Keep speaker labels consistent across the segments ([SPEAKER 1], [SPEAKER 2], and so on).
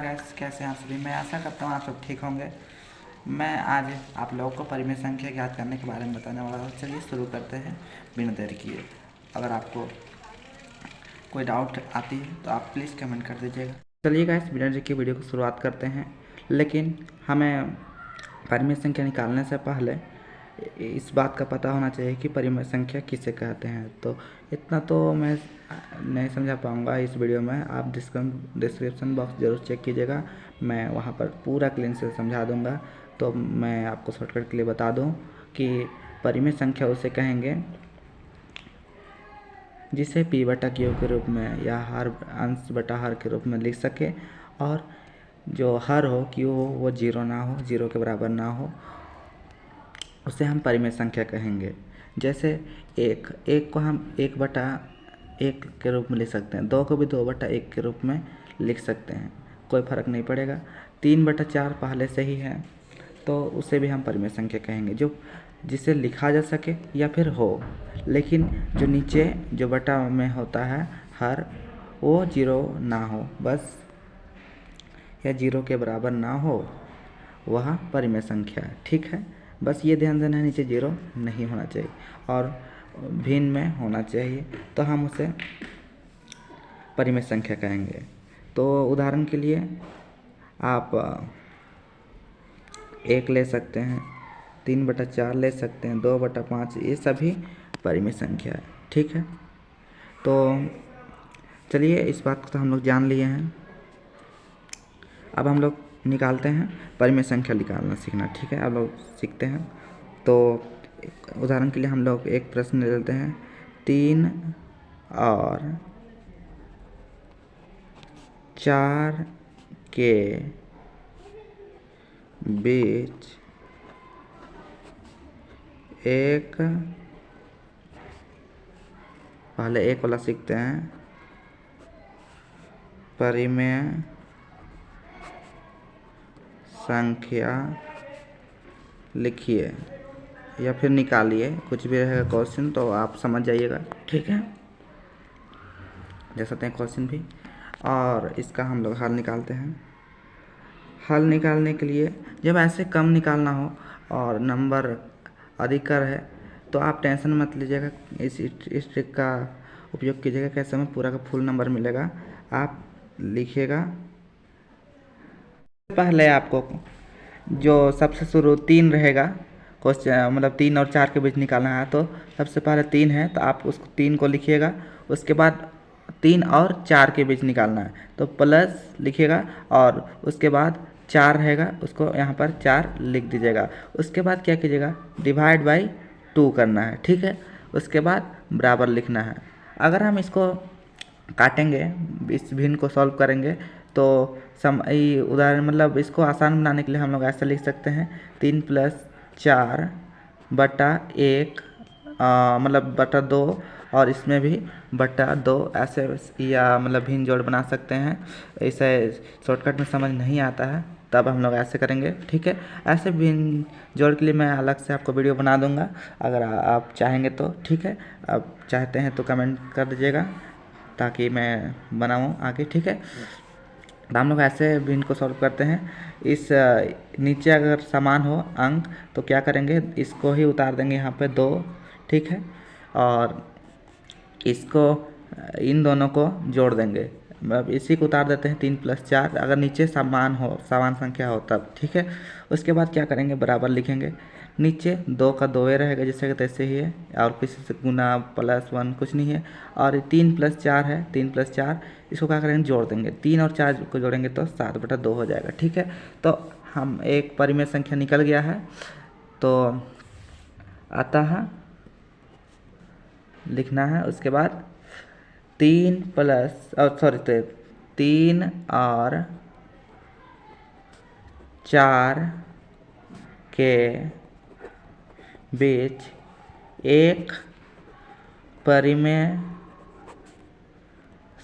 [SPEAKER 1] Guys, कैसे हैं आप सभी। मैं आशा करता हूँ आप सब ठीक होंगे। मैं आज आप लोगों को परिमेय संख्या ज्ञात करने के बारे में बताने वाला हूँ। चलिए शुरू करते हैं बिना देर किए। अगर आपको कोई डाउट आती है तो आप प्लीज़ कमेंट कर दीजिएगा। चलिए गाइस, बिना देर की वीडियो को शुरुआत करते हैं। लेकिन हमें परिमेय संख्या निकालने से पहले इस बात का पता होना चाहिए कि परिमेय संख्या किसे कहते हैं। तो इतना तो मैं नहीं समझा पाऊँगा इस वीडियो में। आप डिस्क्रिप्शन बॉक्स ज़रूर चेक कीजिएगा, मैं वहाँ पर पूरा क्लीन से समझा दूँगा। तो मैं आपको शॉर्टकट के लिए बता दूँ कि परिमेय संख्या उसे कहेंगे जिसे p बटा q के रूप में या हर अंश बटा हर के रूप में लिख सके, और जो हर हो q हो वो जीरो ना हो, जीरो के बराबर ना हो, उसे हम परिमेय संख्या कहेंगे। जैसे एक को हम 1/1 के रूप में लिख सकते हैं, 2 को भी 2/1 के रूप में लिख सकते हैं, कोई फ़र्क नहीं पड़ेगा। 3/4 पहले से ही है तो उसे भी हम परिमेय संख्या कहेंगे, जो जिसे लिखा जा सके या फिर हो, लेकिन जो नीचे जो बटा में होता है हर, वो जीरो ना हो बस, या जीरो के बराबर ना हो, वह परिमेय संख्या है। ठीक है, बस ये ध्यान देना है, नीचे जीरो नहीं होना चाहिए और भिन्न में होना चाहिए, तो हम उसे परिमेय संख्या कहेंगे। तो उदाहरण के लिए आप 1 ले सकते हैं, 3/4 ले सकते हैं, 2/5, ये सभी परिमेय संख्या है। ठीक है, तो चलिए इस बात को तो हम लोग जान लिए हैं। अब हम लोग निकालते हैं, परिमेय संख्या निकालना सीखना। ठीक है, आप लोग सीखते हैं। तो उदाहरण के लिए हम लोग एक प्रश्न ले लेते हैं। 3 और 4 के बीच पहले एक वाला सीखते हैं। परिमेय संख्या लिखिए या फिर निकालिए, कुछ भी रहेगा क्वेश्चन तो आप समझ जाइएगा। ठीक है, देख सकते हैं क्वेश्चन भी, और इसका हम लोग हल निकालते हैं। हल निकालने के लिए जब ऐसे कम निकालना हो और नंबर अधिकतर है तो आप टेंशन मत लीजिएगा, इस ट्रिक का उपयोग कीजिएगा। कैसे में पूरा का फुल नंबर मिलेगा, आप लिखिएगा। पहले आपको जो सबसे शुरू 3 रहेगा, क्वेश्चन मतलब 3 और 4 के बीच निकालना है, तो सबसे पहले 3 है तो आप उसको 3 को लिखिएगा। उसके बाद 3 और 4 के बीच निकालना है तो प्लस लिखिएगा, और उसके बाद 4 रहेगा, उसको यहाँ पर 4 लिख दीजिएगा। उसके बाद क्या कीजिएगा, डिवाइड बाई 2 करना है। ठीक है, उसके बाद बराबर लिखना है। अगर हम इसको काटेंगे, इस भिन्न को सॉल्व करेंगे तो उदाहरण मतलब इसको आसान बनाने के लिए हम लोग ऐसा लिख सकते हैं, 3 + 4/1 मतलब बटा 2, और इसमें भी बटा 2, ऐसे या मतलब भिन्न जोड़ बना सकते हैं। इसे शॉर्टकट में समझ नहीं आता है तब हम लोग ऐसे करेंगे। ठीक है, ऐसे भिन्न जोड़ के लिए मैं अलग से आपको वीडियो बना दूंगा अगर आप चाहेंगे तो। ठीक है, आप चाहते हैं तो कमेंट कर दीजिएगा ताकि मैं बनाऊं आगे। ठीक है, तो हम लोग ऐसे भिन्न को सॉल्व करते हैं। इस नीचे अगर समान हो अंक तो क्या करेंगे, इसको ही उतार देंगे यहाँ पे 2। ठीक है, और इसको इन दोनों को जोड़ देंगे, मतलब इसी को उतार देते हैं। 3 + 4 अगर नीचे समान हो, समान संख्या हो तब। ठीक है, उसके बाद क्या करेंगे, बराबर लिखेंगे। नीचे 2 का 2 रहेगा जैसे कि तैसे ही है, और किसी से गुना +1 कुछ नहीं है। और 3 + 4 है, 3 + 4 इसको क्या करेंगे, जोड़ देंगे। 3 और 4 को जोड़ेंगे तो 7/2 हो जाएगा। ठीक है, तो हम एक परिमेय संख्या निकल गया है। तो अतः लिखना है, उसके बाद 3 और 4 के बीच एक परिमेय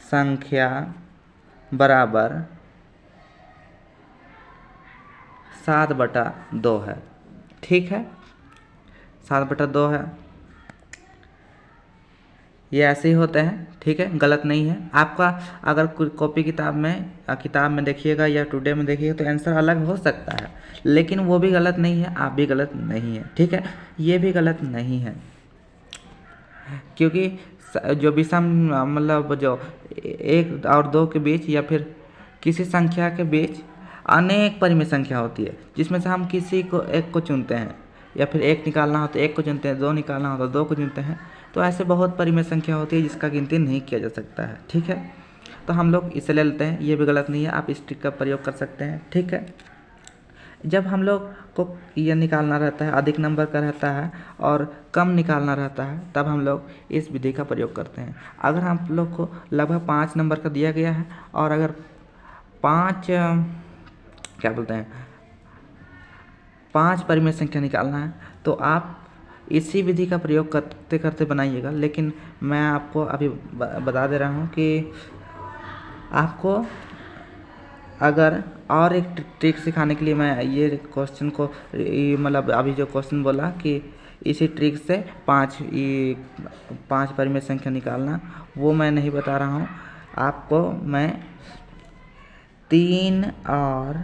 [SPEAKER 1] संख्या बराबर 7/2 है। ठीक है, 7/2 है। ये ऐसे ही होते हैं, ठीक है, गलत नहीं है आपका। अगर कॉपी किताब में देखिएगा या टुडे में देखिएगा तो आंसर अलग हो सकता है, लेकिन वो भी गलत नहीं है, आप भी गलत नहीं है, ठीक है, ये भी गलत नहीं है, क्योंकि जो विषम मतलब जो 1 और 2 के बीच या फिर किसी संख्या के बीच अनेक परिमेय संख्या होती है, जिसमें से हम किसी को एक को चुनते हैं, या फिर 1 निकालना हो तो 1 को चुनते हैं, 2 निकालना हो तो 2 को चुनते हैं। तो ऐसे बहुत परिमेय संख्या होती है जिसका गिनती नहीं किया जा सकता है, ठीक है। तो हम लोग इसे ले लेते हैं, ये भी गलत नहीं है, आप इस ट्रिक का प्रयोग कर सकते हैं, ठीक है। जब हम लोग को ये निकालना रहता है, अधिक नंबर का रहता है और कम निकालना रहता है, तब हम लोग इस विधि का प्रयोग करते हैं। अगर हम लोग को लगभग 5 नंबर का दिया गया है और अगर 5 परिमेय संख्या निकालना है, तो आप इसी विधि का प्रयोग करते करते बनाइएगा। लेकिन मैं आपको अभी बता दे रहा हूँ कि आपको अगर और एक ट्रिक सिखाने के लिए मैं ये क्वेश्चन को मतलब अभी जो क्वेश्चन बोला कि इसी ट्रिक से 5 परिमेय संख्या निकालना, वो मैं नहीं बता रहा हूँ आपको। मैं 3 और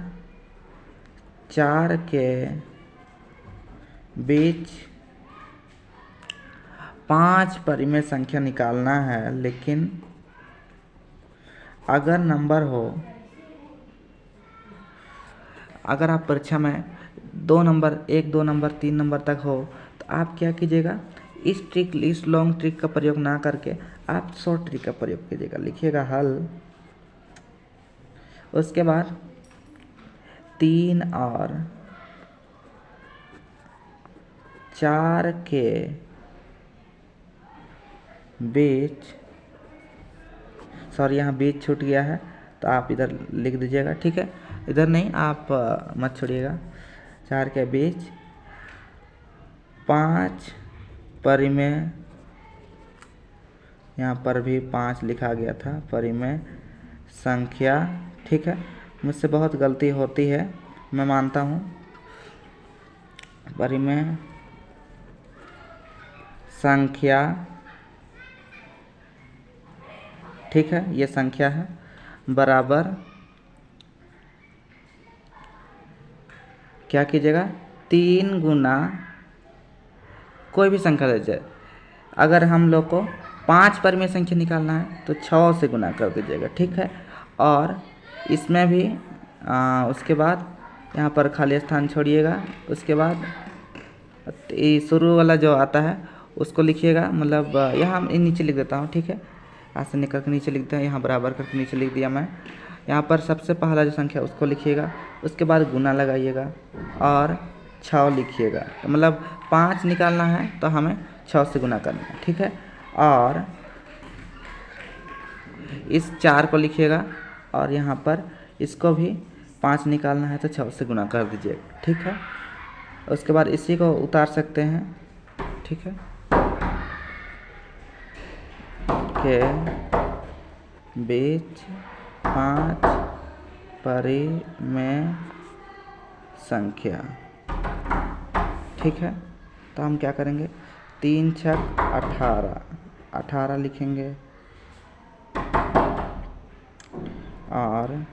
[SPEAKER 1] 4 के बीच 5 परिमेय संख्या निकालना है, लेकिन अगर नंबर हो, अगर आप परीक्षा में 2 नंबर 1 2 नंबर 3 नंबर तक हो, तो आप क्या कीजिएगा, इस लॉन्ग ट्रिक का प्रयोग ना करके आप शॉर्ट ट्रिक का प्रयोग कीजिएगा। लिखिएगा हल, उसके बाद 3 और 4 के बीच, सॉरी यहाँ बीच छूट गया है तो आप इधर लिख दीजिएगा, ठीक है, इधर नहीं, आप मत छोड़िएगा। 4 के बीच 5 परिमेय, यहाँ पर भी 5 लिखा गया था, परिमेय संख्या, ठीक है, मुझसे बहुत गलती होती है, मैं मानता हूँ। परिमेय संख्या, ठीक है, ये संख्या है, बराबर क्या कीजिएगा, 3 गुना कोई भी संख्या दे दीजिए। अगर हम लोग को 5 परिमेय संख्या निकालना है तो 6 से गुना कर दीजिएगा, ठीक है। और इसमें भी उसके बाद यहाँ पर खाली स्थान छोड़िएगा, उसके बाद शुरू वाला जो आता है उसको लिखिएगा, मतलब यहाँ नीचे लिख देता हूँ, ठीक है, ऐसे निकल के नीचे लिखते हैं, यहाँ बराबर करके नीचे लिख दिया मैं। यहाँ पर सबसे पहला जो संख्या उसको लिखिएगा, उसके बाद गुना लगाइएगा और 6 लिखिएगा। तो मतलब 5 निकालना है तो हमें 6 से गुना करना है, ठीक है। और इस 4 को लिखिएगा और यहाँ पर इसको भी 5 निकालना है तो 6 से गुना कर दीजिएगा, ठीक है। उसके बाद इसी को उतार सकते हैं, ठीक है, के बीच 5 परिमेय संख्या, ठीक है। तो हम क्या करेंगे, 3 छक 18 लिखेंगे और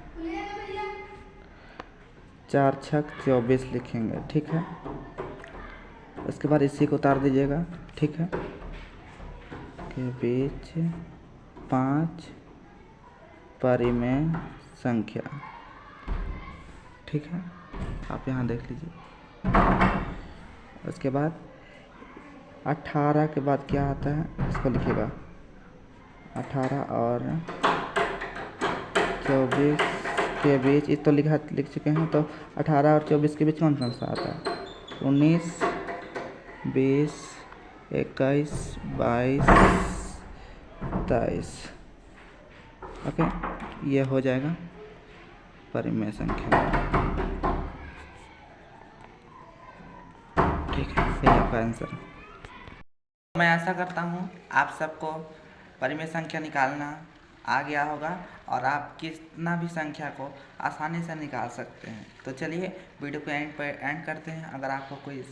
[SPEAKER 1] 4 छक 24 लिखेंगे, ठीक है। उसके बाद इसी को उतार दीजिएगा, ठीक है, के बीच 5 परिमेय संख्या, ठीक है, आप यहाँ देख लीजिए। उसके बाद 18 के बाद क्या आता है, इसको लिखिएगा, 18 और 24 के बीच, इस तो लिख चुके हैं, तो 18 और 24 के बीच कौन कौन सा आता है, 19 20 21 22 23, ओके, ये हो जाएगा परिमेय संख्या, ठीक है, ये आपका आंसर। मैं आशा करता हूँ आप सबको परिमेय संख्या निकालना आ गया होगा और आप कितना भी संख्या को आसानी से निकाल सकते हैं। तो चलिए वीडियो को एंड करते हैं। अगर आपको कोई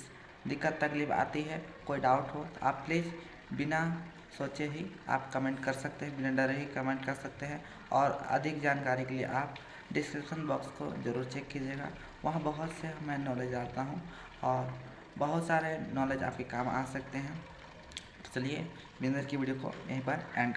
[SPEAKER 1] दिक्कत तकलीफ आती है, कोई डाउट हो, तो आप प्लीज़ बिना सोचे ही आप कमेंट कर सकते हैं, ब्लेंडर ही कमेंट कर सकते हैं। और अधिक जानकारी के लिए आप डिस्क्रिप्शन बॉक्स को ज़रूर चेक कीजिएगा, वहाँ बहुत से मैं नॉलेज डालता हूँ और बहुत सारे नॉलेज आपके काम आ सकते हैं। चलिए ब्लेंडर की वीडियो को यहीं पर एंड कर